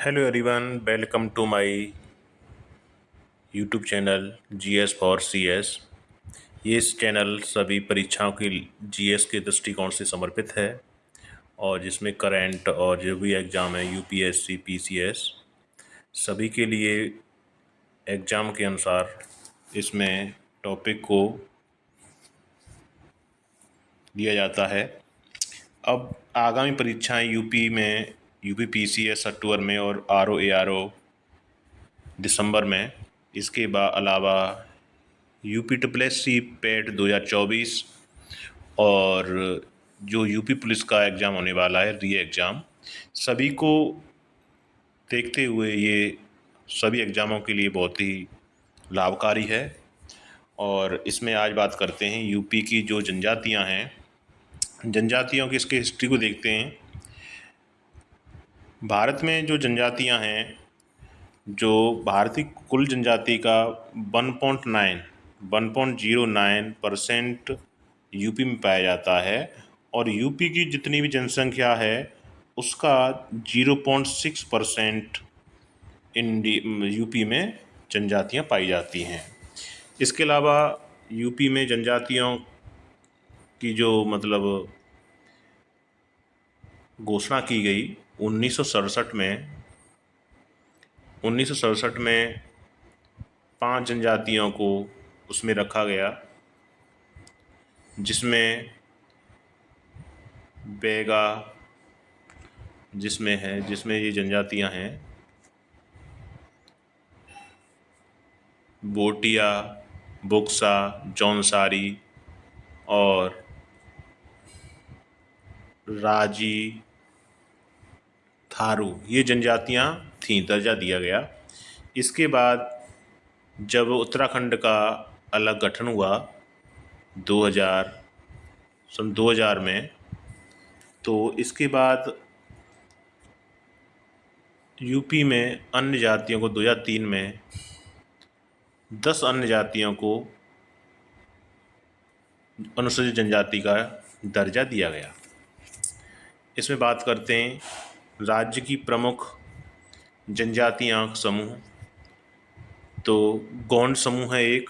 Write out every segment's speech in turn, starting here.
Hello everyone, welcome to my YouTube channel GS for CS. ये इस channel सभी परीक्षाओं की जीएस के दृष्टिकोण से समर्पित है और जिसमें करंट और जो भी एग्ज़ाम है यूपीएससी पीसीएस सभी के लिए एग्ज़ाम के अनुसार इसमें टॉपिक को दिया जाता है। अब आगामी परीक्षाएं यूपी में यूपी पीसीएस अक्टूबर में और आरओ एआरओ दिसंबर में। इसके अलावा यूपी ट्रिपल एस सी पेट 2024 और जो यूपी पुलिस का एग्ज़ाम होने वाला है री एग्ज़ाम, सभी को देखते हुए ये सभी एग्ज़ामों के लिए बहुत ही लाभकारी है। और इसमें आज बात करते हैं यूपी की जो जनजातियां हैं, जनजातियों की इसके हिस्ट्री को देखते हैं। भारत में जो जनजातियां हैं, जो भारतीय कुल जनजाति का 1.09% यूपी में पाया जाता है और यूपी की जितनी भी जनसंख्या है उसका 0.6% यूपी में जनजातियां पाई जाती हैं। इसके अलावा यूपी में जनजातियों की जो घोषणा की गई 1967 में 5 जनजातियों को उसमें रखा गया, जिसमें बेगा जिसमें ये जनजातियां हैं बोटिया, बुक्सा, जौनसारी और राजी, थारू, ये जनजातियां थीं, दर्जा दिया गया। इसके बाद जब उत्तराखंड का अलग गठन हुआ 2000 सन 2000 में, तो इसके बाद यूपी में अन्य जातियों को 2003 में 10 अन्य जातियों को अनुसूचित जनजाति का दर्जा दिया गया। इसमें बात करते हैं राज्य की प्रमुख जनजातियां समूह। तो गोंड समूह है एक।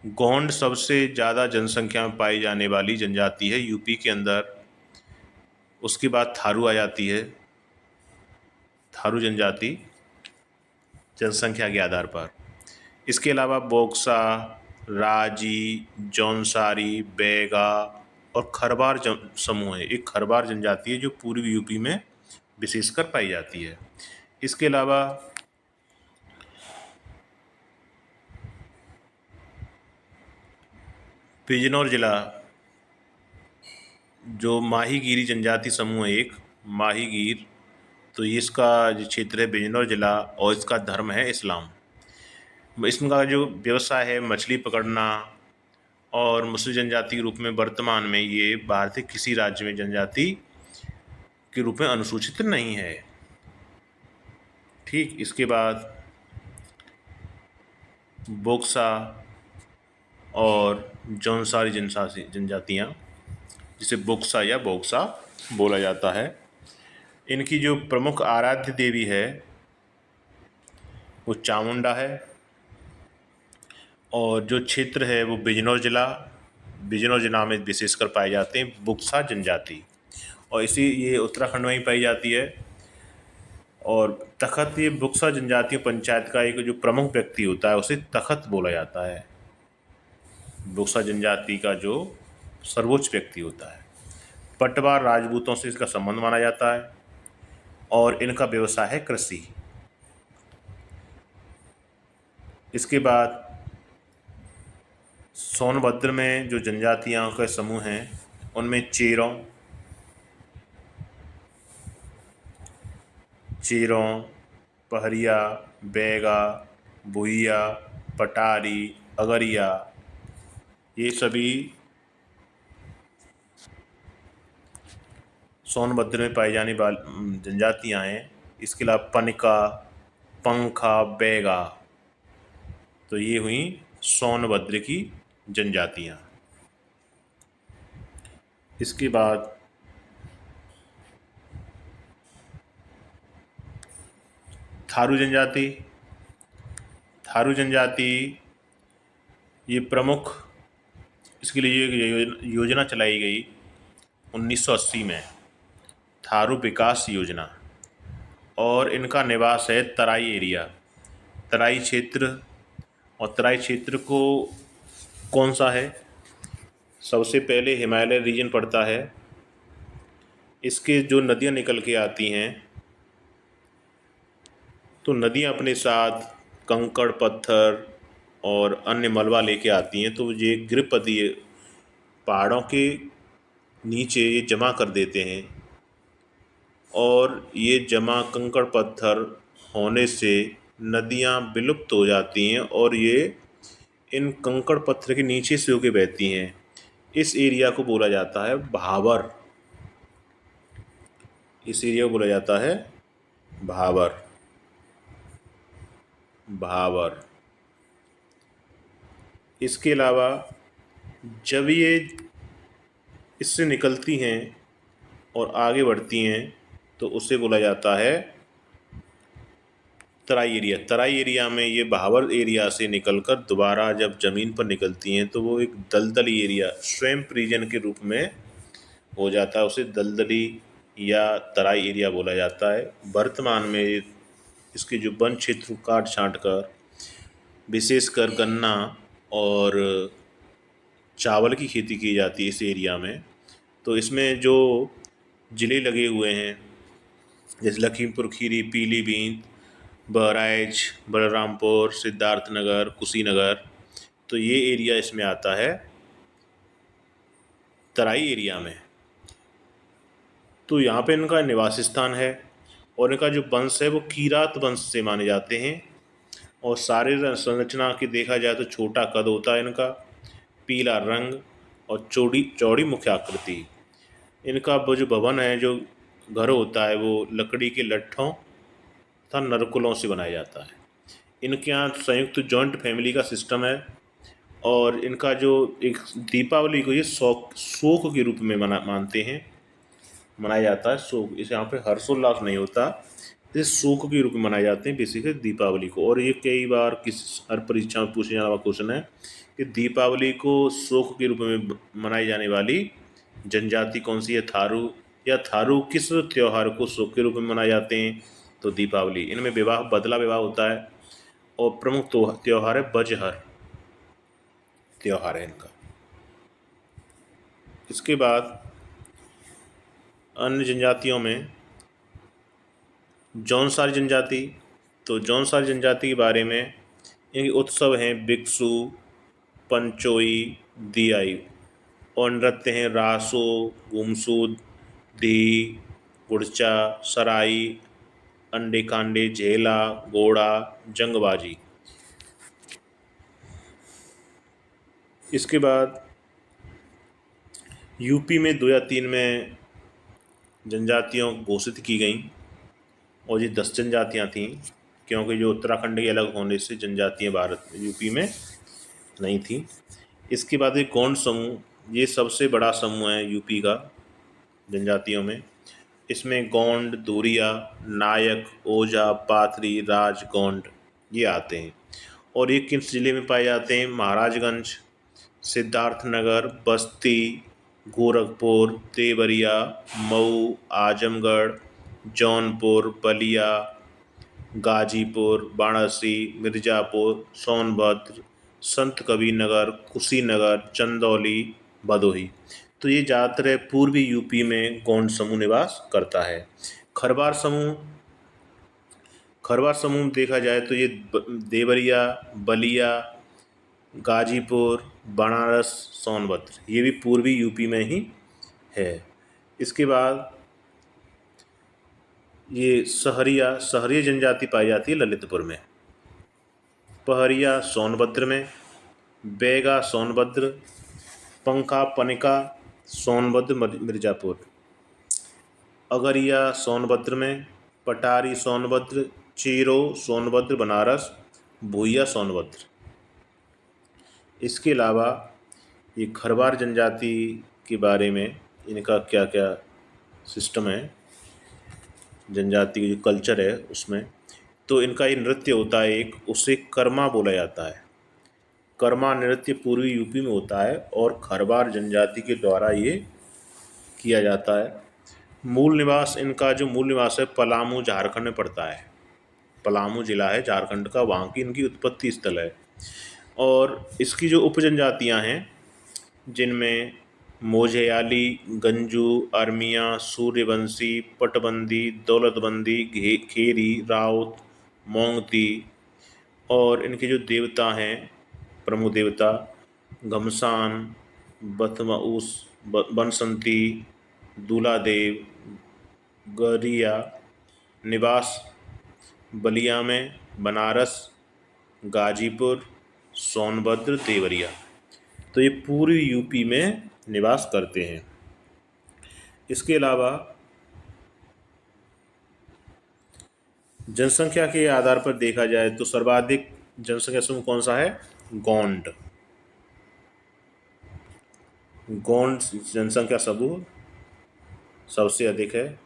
गोंड सबसे ज़्यादा जनसंख्या में पाई जाने वाली जनजाति है यूपी के अंदर। उसके बाद थारू आ जाती है, थारू जनजाति जनसंख्या के आधार पर। इसके अलावा बोक्सा, राजी, जौनसारी, बेगा और खरवार समूह है। एक खरवार जनजाति है जो पूर्वी यूपी में विशेषकर पाई जाती है। इसके अलावा बिजनौर जिला, जो माहीगीरी जनजाति समूह है एक, माहीगीर, तो इसका जो क्षेत्र है बिजनौर जिला और इसका धर्म है इस्लाम। इसका जो व्यवसाय है मछली पकड़ना और मुस्लिम जनजाति के रूप में वर्तमान में ये भारत के किसी राज्य में जनजाति के रूप में अनुसूचित नहीं है। ठीक, इसके बाद बोक्सा और जौनसारी जनजातियाँ, जिसे बुक्सा या बोक्सा बोला जाता है, इनकी जो प्रमुख आराध्य देवी है वो चामुंडा है। और जो क्षेत्र है वो बिजनौर जिला में विशेषकर पाए जाते हैं बुक्सा जनजाति, और ये उत्तराखंड में ही पाई जाती है। और तखत, ये बुक्सा जनजाति पंचायत का एक जो प्रमुख व्यक्ति होता है उसे तखत बोला जाता है। बुक्सा जनजाति का जो सर्वोच्च व्यक्ति होता है। पटवार राजपूतों से इसका संबंध माना जाता है और इनका व्यवसाय है कृषि। इसके बाद सोनभद्र में जो जनजातियां का समूह हैं उनमें चेरों, पहरिया, बेगा, भुइया, पटारी, अगरिया, ये सभी सोनभद्र में पाई जाने वाली जनजातियां हैं। इसके अलावा पनिका, पंखा, बेगा, तो ये हुई सोनभद्र की जनजातियां। इसके बाद थारू जनजाति। थारू जनजाति ये प्रमुख, इसके लिए एक योजना चलाई गई 1980 में, थारू विकास योजना। और इनका निवास है तराई एरिया, तराई क्षेत्र। और तराई क्षेत्र को कौन सा है? सबसे पहले हिमालय रीजन पड़ता है। इसके जो नदियाँ निकल के आती हैं, तो नदियाँ अपने साथ कंकड़ पत्थर और अन्य मलबा लेके आती हैं, तो ये गिरपदीय पहाड़ों के नीचे ये जमा कर देते हैं। और ये जमा कंकड़ पत्थर होने से नदियाँ विलुप्त हो जाती हैं और ये इन कंकड़ पत्थर के नीचे से होके बहती हैं। इस एरिया को बोला जाता है भाबर। इस एरिया को बोला जाता है भाबर। भाबर। इसके अलावा जब ये इससे निकलती हैं और आगे बढ़ती हैं तो उसे बोला जाता है तराई एरिया। तराई एरिया में ये भाबर एरिया से निकलकर दोबारा जब ज़मीन पर निकलती हैं तो वो एक दलदली एरिया, स्वैम्प रीजन के रूप में हो जाता है। उसे दलदली या तराई एरिया बोला जाता है। वर्तमान में इसके जो वन क्षेत्र काट छाँट कर विशेषकर गन्ना और चावल की खेती की जाती है इस एरिया में। तो इसमें जो ज़िले लगे हुए हैं जैसे लखीमपुर खीरी, पीलीभीत, बहराइच, बलरामपुर, सिद्धार्थनगर, कुशीनगर, तो ये एरिया इसमें आता है तराई एरिया में। तो यहाँ पे इनका निवास स्थान है और इनका जो वंश है वो किरात वंश से माने जाते हैं। और शारीरिक संरचना की देखा जाए तो छोटा कद होता है इनका, पीला रंग और चौड़ी चौड़ी मुख्य आकृति। इनका वो जो भवन है, जो घर होता है, वो लकड़ी के लट्ठों तथा नरकुलों से बनाया जाता है। इनके यहाँ संयुक्त जॉइंट फैमिली का सिस्टम है। और इनका जो एक दीपावली को ये शोक के रूप में मानते हैं, मनाया जाता है। शोक, इसे यहाँ पे हर्षोल्लास नहीं होता, इसे शोक के रूप में मनाए जाते हैं बेसिकली दीपावली को। और ये कई बार हर परीक्षा में पूछने वाला क्वेश्चन है कि दीपावली को शोक के रूप में मनाई जाने वाली जनजाति कौन सी है? थारू। या थारू किस त्यौहार को शोक के रूप में मनाए जाते हैं? तो दीपावली। इनमें विवाह, बदला विवाह होता है। और प्रमुख त्यौहार है बजहर त्यौहार है इनका। इसके बाद अन्य जनजातियों में जौनसारी जनजाति। तो जौनसारी जनजाति के बारे में इनके उत्सव हैं बिक्सु, पंचोई, दियाई। और नृत्य हैं रासो, गुमसूद, दी, गुड़चा, सराई, अंडे कांडे, झेला, घोड़ा, जंगबाजी। इसके बाद यूपी में 2003 में जनजातियों घोषित की गई और ये 10 जनजातियाँ थीं, क्योंकि जो उत्तराखंड के अलग होने से जनजातियाँ भारत यूपी में नहीं थी। इसके बाद एक गौंड समूह, ये सबसे बड़ा समूह है यूपी का जनजातियों में। इसमें गौंड, दूरिया, नायक, ओझा, पाथरी, राज, गौंड ये आते हैं। और ये किस ज़िले में पाए जाते हैं? महाराजगंज, सिद्धार्थनगर, बस्ती, गोरखपुर, देवरिया, मऊ, आजमगढ़, जौनपुर, बलिया, गाजीपुर, वाराणसी, मिर्ज़ापुर, सोनभद्र, संत कबीरनगर, कुशीनगर, चंदौली, भदोही। तो ये ज़्यादातर पूर्वी यूपी में गौंड समूह निवास करता है। खरवार समूह, खरवार समूह देखा जाए तो ये देवरिया, बलिया, गाजीपुर, बनारस, सोनभद्र, ये भी पूर्वी यूपी में ही है। इसके बाद ये सहरिया जनजाति पाई जाती है ललितपुर में, पहरिया सोनभद्र में, बैगा सोनभद्र, पंखा पनिका सोनभद्र मिर्ज़ापुर, अगरिया सोनभद्र में, पटारी सोनभद्र, चीरो सोनभद्र बनारस, भूइया सोनभद्र। इसके अलावा ये खरवार जनजाति के बारे में इनका क्या क्या सिस्टम है, जनजाति की जो कल्चर है उसमें तो इनका ये नृत्य होता है एक, उसे कर्मा बोला जाता है। कर्मा नृत्य पूर्वी यूपी में होता है और खरवार जनजाति के द्वारा ये किया जाता है। मूल निवास इनका जो मूल निवास है पलामू झारखंड में पड़ता है। पलामू जिला है झारखंड का, वहाँ की इनकी उत्पत्ति स्थल है। और इसकी जो उपजनजातियाँ हैं जिनमें मोझेयाली, गंजू, अरमिया, सूर्यवंशी, पटबंदी, दौलतबंदी, खेरी, राउत, मोंगती, और इनके जो देवता हैं प्रमुख देवता घमसान, बथमाउस, बनसंती, दूलादेव, गरिया, निवास बलिया में, बनारस, गाजीपुर, सोनभद्र, देवरिया। तो ये पूरी यूपी में निवास करते हैं। इसके अलावा जनसंख्या के आधार पर देखा जाए तो सर्वाधिक जनसंख्या समूह कौन सा है? गोंड। गोंड जनसंख्या समूह सबसे अधिक है।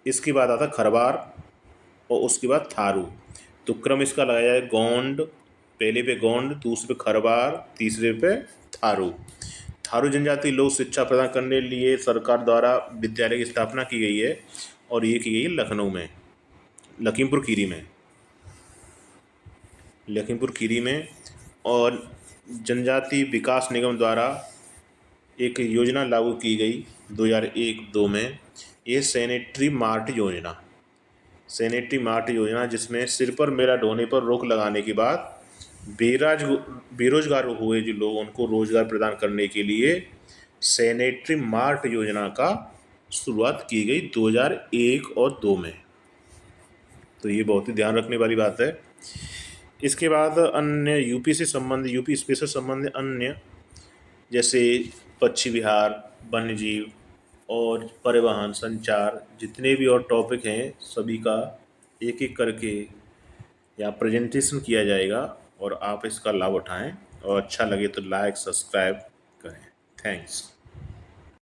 इसके बाद आता खरवार और उसके बाद थारू। तो क्रम इसका लगाया जाए गोंड, पहले पे गोंड, दूसरे पे खरवार, तीसरे पे थारू। थारू जनजाति लोग शिक्षा प्रदान करने के लिए सरकार द्वारा विद्यालय की स्थापना की गई है और ये की गई है लखनऊ में, लखीमपुर खीरी में, लखीमपुर खीरी में। और जनजाति विकास निगम द्वारा एक योजना लागू की गई 2001-2 में, ये सैनिटरी मार्ट योजना। सैनिटरी मार्ट योजना जिसमें सिर पर मेला ढोने पर रोक लगाने के बाद बेरोजगार हुए जो लोग उनको रोजगार प्रदान करने के लिए सैनिटरी मार्ट योजना का शुरुआत की गई 2001 और 2 में। तो ये बहुत ही ध्यान रखने वाली बात है। इसके बाद अन्य यूपी से संबंधित, यूपी स्पेशल संबंधित अन्य जैसे पक्षी विहार, वन्यजीव और परिवहन, संचार, जितने भी और टॉपिक हैं सभी का एक एक करके या प्रेजेंटेशन किया जाएगा और आप इसका लाभ उठाएं और अच्छा लगे तो लाइक सब्सक्राइब करें। थैंक्स।